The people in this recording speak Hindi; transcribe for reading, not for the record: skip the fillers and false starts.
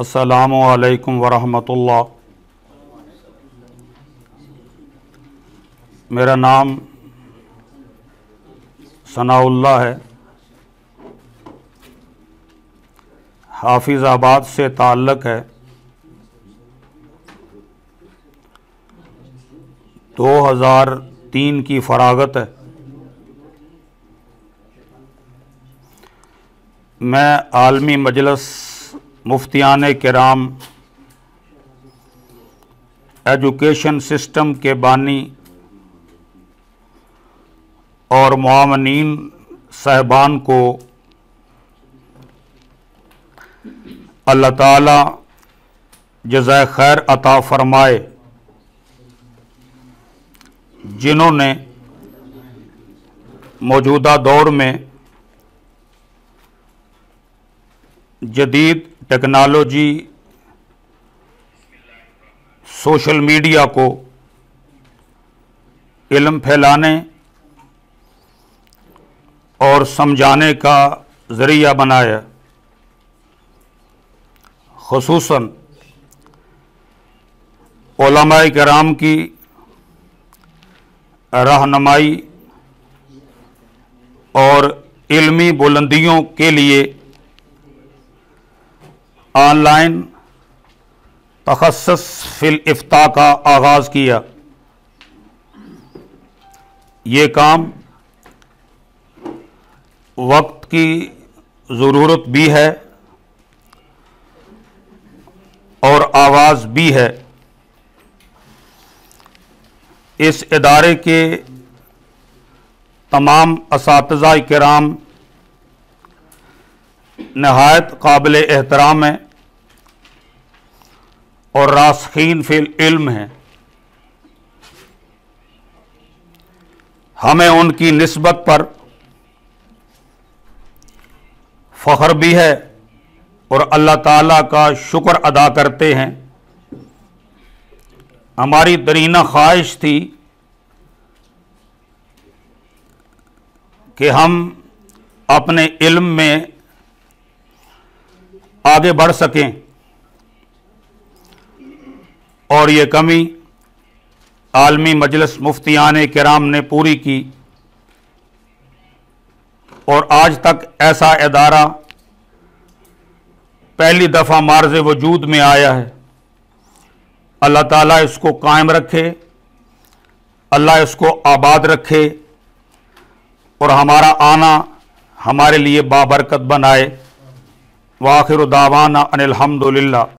अस्सलामु अलैकुम वरहमतुल्लाह। मेरा नाम सनाउल्लाह है। हाफिज़ाबाद से ताल्लुक़ है। 2003 की फ़रागत है। मैं आलमी मजलिस मुफ्तियान किराम एजुकेशन सिस्टम के बानी और मुआवनीन साहिबान को अल्लाह ताला जज़ाए खैर अता फरमाए, जिन्होंने मौजूदा दौर में जदीद टेक्नोलॉजी, सोशल मीडिया को इल्म फैलाने और समझाने का ज़रिया बनाया। ख़ुसूसन उलमाए किराम की रहनुमाई और इल्मी बुलंदियों के लिए ऑनलाइन तखस्सुस फिल इफ्ता का आगाज़ किया। ये काम वक्त की ज़रूरत भी है और आवाज़ भी है। इस इदारे के तमाम असातिज़ा किराम नहायत काबिल एहतराम है और रासिखीन फिल इल्म हैं। हमें उनकी निस्बत पर फ़ख्र भी है और अल्लाह ताला का शुक्र अदा करते हैं। हमारी दरीना ख्वाहिश थी कि हम अपने इल्म में आगे बढ़ सकें और ये कमी आलमी मजलिस मुफ्तियान किराम ने पूरी की और आज तक ऐसा इदारा पहली दफ़ा मार्ज़ वजूद में आया है। अल्लाह ताला इसको कायम रखे, अल्लाह इसको आबाद रखे और हमारा आना हमारे लिए बाबरकत बनाए। वाखिर दावाना अनिल हम्दुलिल्लाह।